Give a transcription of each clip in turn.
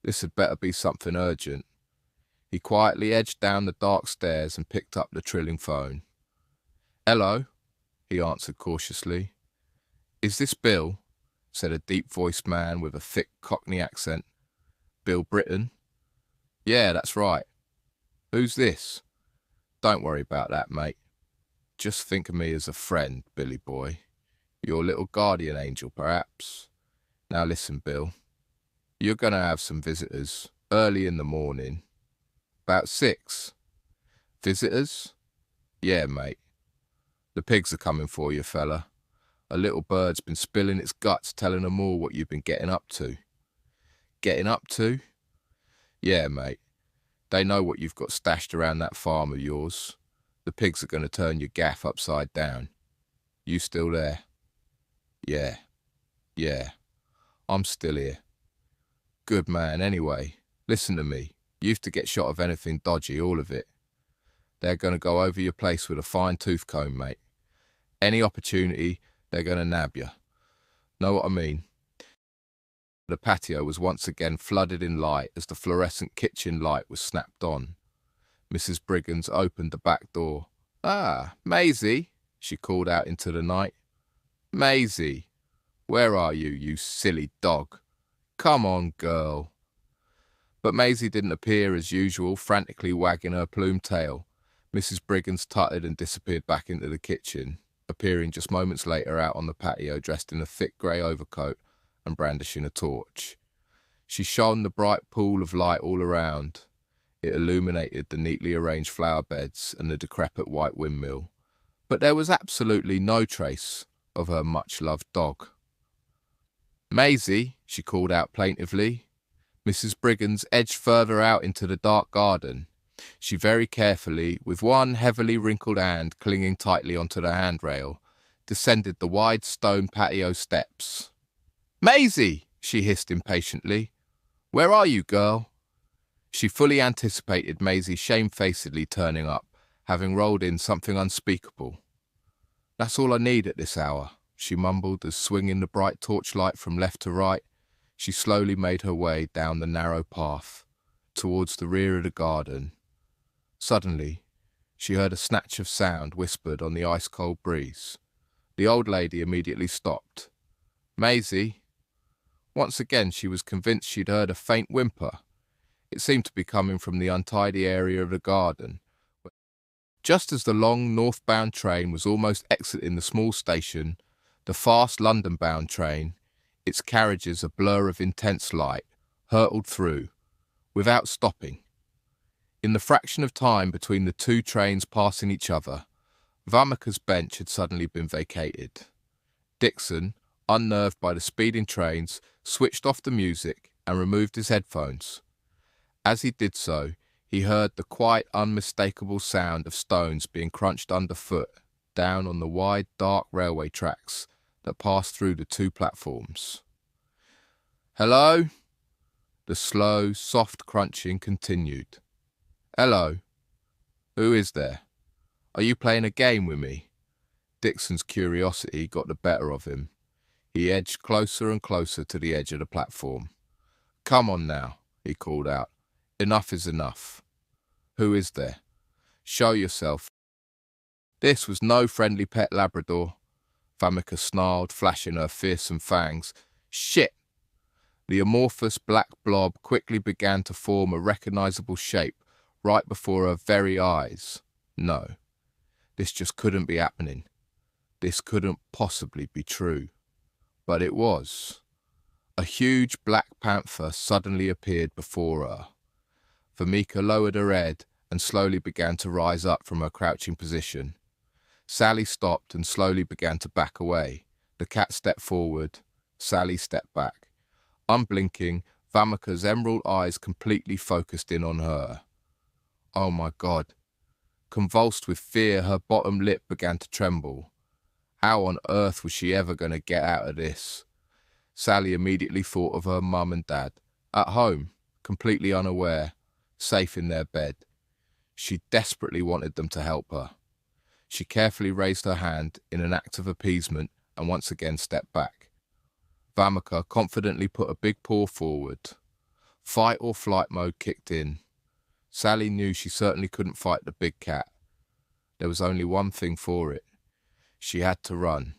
This had better be something urgent. He quietly edged down the dark stairs and picked up the trilling phone. "Hello," he answered cautiously. "Is this Bill?" said a deep-voiced man with a thick Cockney accent. "Bill Britton?" "Yeah, that's right. Who's this?" "Don't worry about that, mate. Just think of me as a friend, Billy boy. Your little guardian angel, perhaps. Now listen, Bill. You're going to have some visitors, early in the morning. About 6. Visitors? Yeah, mate. The pigs are coming for you, fella. A little bird's been spilling its guts telling them all what you've been getting up to." "Getting up to?" "Yeah, mate. They know what you've got stashed around that farm of yours. The pigs are going to turn your gaff upside down. You still there?" "Yeah. Yeah. I'm still here." "Good man. Anyway, listen to me. You have to get shot of anything dodgy, all of it. They're going to go over your place with a fine tooth comb, mate. Any opportunity, they're going to nab you. Know what I mean?" The patio was once again flooded in light as the fluorescent kitchen light was snapped on. Mrs. Briggins opened the back door. "Ah, Maisie," she called out into the night. "Maisie, where are you, you silly dog? Come on, girl." But Maisie didn't appear as usual, frantically wagging her plumed tail. Mrs. Briggins tutted and disappeared back into the kitchen, appearing just moments later out on the patio dressed in a thick grey overcoat and brandishing a torch. She shone the bright pool of light all around. It illuminated the neatly arranged flower beds and the decrepit white windmill, but there was absolutely no trace of her much-loved dog. "Maisie," she called out plaintively. Mrs. Briggins edged further out into the dark garden. She very carefully, with one heavily wrinkled hand clinging tightly onto the handrail, descended the wide stone patio steps. "Maisie!" she hissed impatiently. "Where are you, girl?" She fully anticipated Maisie shamefacedly turning up, having rolled in something unspeakable. "That's all I need at this hour," she mumbled as, swinging the bright torchlight from left to right, she slowly made her way down the narrow path towards the rear of the garden. Suddenly, she heard a snatch of sound whispered on the ice-cold breeze. The old lady immediately stopped. "Maisie?" Once again she was convinced she'd heard a faint whimper. It seemed to be coming from the untidy area of the garden. Just as the long northbound train was almost exiting the small station, the fast London-bound train, its carriages a blur of intense light, hurtled through, without stopping. In the fraction of time between the two trains passing each other, Vamika's bench had suddenly been vacated. Dixon, unnerved by the speeding trains, switched off the music and removed his headphones. As he did so, he heard the quite unmistakable sound of stones being crunched underfoot down on the wide, dark railway tracks that passed through the two platforms. "Hello?" The slow, soft crunching continued. "Hello? Who is there? Are you playing a game with me?" Dixon's curiosity got the better of him. He edged closer and closer to the edge of the platform. "Come on now," he called out. "Enough is enough. Who is there? Show yourself." This was no friendly pet Labrador. Vamika snarled, flashing her fearsome fangs. "Shit!" The amorphous black blob quickly began to form a recognizable shape right before her very eyes. No, this just couldn't be happening. This couldn't possibly be true. But it was. A huge black panther suddenly appeared before her. Vamika lowered her head and slowly began to rise up from her crouching position. Sally stopped and slowly began to back away. The cat stepped forward. Sally stepped back. Unblinking, Vamika's emerald eyes completely focused in on her. Oh my God. Convulsed with fear, her bottom lip began to tremble. How on earth was she ever going to get out of this? Sally immediately thought of her mum and dad, at home, completely unaware, safe in their bed. She desperately wanted them to help her. She carefully raised her hand in an act of appeasement and once again stepped back. Vamika confidently put a big paw forward. Fight or flight mode kicked in. Sally knew she certainly couldn't fight the big cat. There was only one thing for it. She had to run.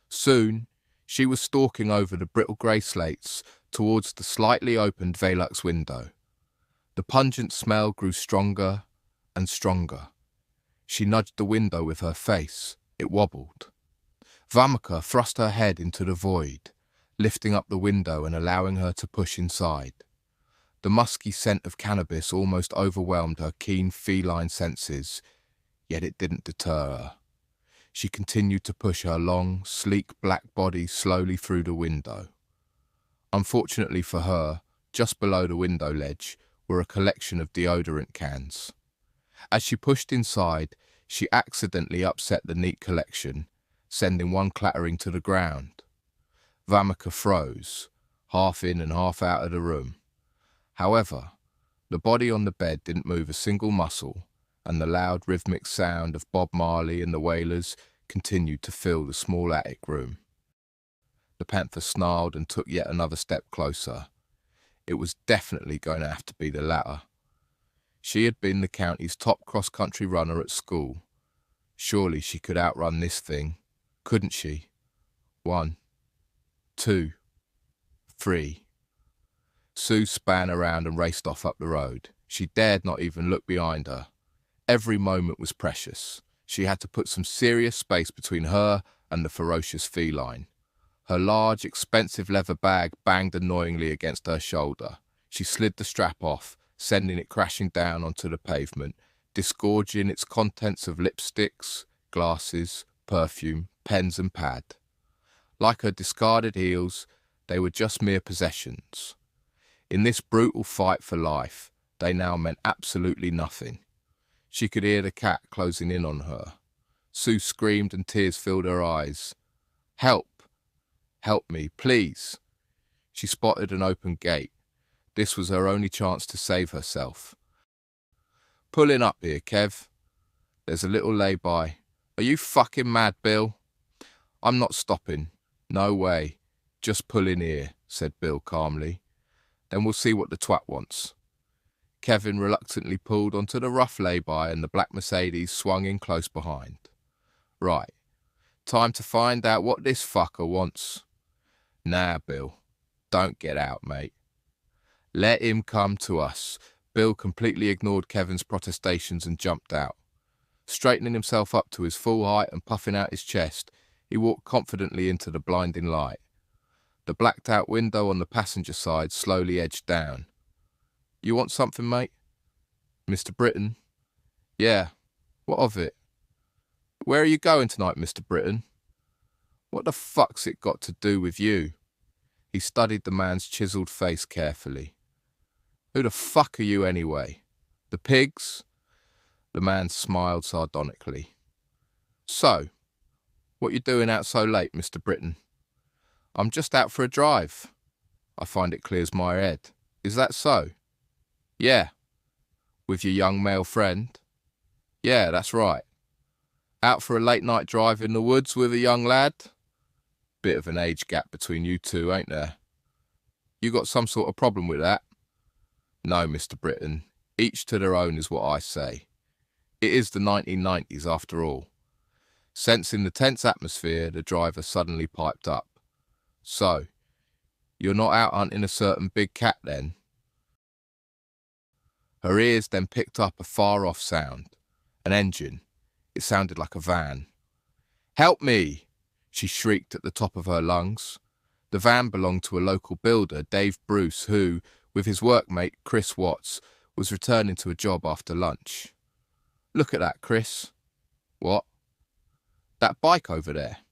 Soon, she was stalking over the brittle grey slates towards the slightly opened Velux window. The pungent smell grew stronger and stronger. She nudged the window with her face. It wobbled. Vamika thrust her head into the void, lifting up the window and allowing her to push inside. The musky scent of cannabis almost overwhelmed her keen feline senses, yet it didn't deter her. She continued to push her long, sleek black body slowly through the window. Unfortunately for her, just below the window ledge were a collection of deodorant cans. As she pushed inside, she accidentally upset the neat collection, sending one clattering to the ground. Vamika froze, half in and half out of the room. However, the body on the bed didn't move a single muscle, and the loud rhythmic sound of Bob Marley and the Wailers continued to fill the small attic room. The panther snarled and took yet another step closer. It was definitely going to have to be the latter. She had been the county's top cross-country runner at school. Surely she could outrun this thing, couldn't she? 1, 2, 3. Sue span around and raced off up the road. She dared not even look behind her. Every moment was precious. She had to put some serious space between her and the ferocious feline. Her large, expensive leather bag banged annoyingly against her shoulder. She slid the strap off, sending it crashing down onto the pavement, disgorging its contents of lipsticks, glasses, perfume, pens and pad. Like her discarded heels, they were just mere possessions. In this brutal fight for life, they now meant absolutely nothing. She could hear the cat closing in on her. Sue screamed and tears filled her eyes. "Help! Help me, please!" She spotted an open gate. This was her only chance to save herself. "Pulling up here, Kev. There's a little lay-by. Are you fucking mad, Bill?" "I'm not stopping. No way. Just pull in here," said Bill calmly. "Then we'll see what the twat wants." Kevin reluctantly pulled onto the rough lay-by and the black Mercedes swung in close behind. "Right. Time to find out what this fucker wants." "Nah, Bill. Don't get out, mate. Let him come to us." Bill completely ignored Kevin's protestations and jumped out. Straightening himself up to his full height and puffing out his chest, he walked confidently into the blinding light. The blacked-out window on the passenger side slowly edged down. "You want something, mate?" "Mr. Britton?" "Yeah. What of it?" "Where are you going tonight, Mr. Britton?" "What the fuck's it got to do with you?" He studied the man's chiseled face carefully. "Who the fuck are you anyway? The pigs?" The man smiled sardonically. "So, what you doing out so late, Mr. Britton?" "I'm just out for a drive." "I find it clears my head. Is that so?" "Yeah." "With your young male friend?" "Yeah, that's right." "Out for a late night drive in the woods with a young lad?" "Bit of an age gap between you two, ain't there?" "You got some sort of problem with that?" "No, Mr. Britton. Each to their own is what I say. It is the 1990s after all." Sensing the tense atmosphere, the driver suddenly piped up. "So, you're not out hunting a certain big cat then?" Her ears then picked up a far-off sound. An engine. It sounded like a van. "Help me!" she shrieked at the top of her lungs. The van belonged to a local builder, Dave Bruce, who, with his workmate, Chris Watts, was returning to a job after lunch. "Look at that, Chris." "What?" "That bike over there.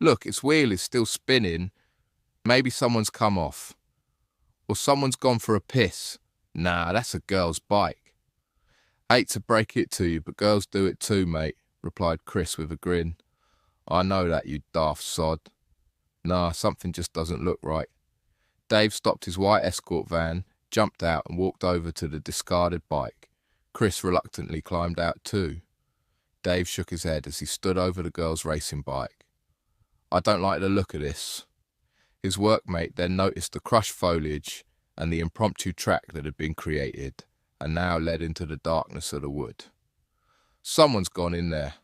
Look, its wheel is still spinning. Maybe someone's come off. Or someone's gone for a piss. Nah, that's a girl's bike." "Hate to break it to you, but girls do it too, mate," replied Chris with a grin. "I know that, you daft sod." "Nah, something just doesn't look right." Dave stopped his white escort van, jumped out and walked over to the discarded bike. Chris reluctantly climbed out too. Dave shook his head as he stood over the girl's racing bike. "I don't like the look of this." His workmate then noticed the crushed foliage and the impromptu track that had been created and now led into the darkness of the wood. Someone's gone in there.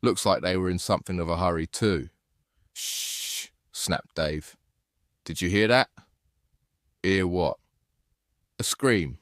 Looks like they were in something of a hurry too. Shh, snapped Dave. Did you hear that? Hear what? A scream.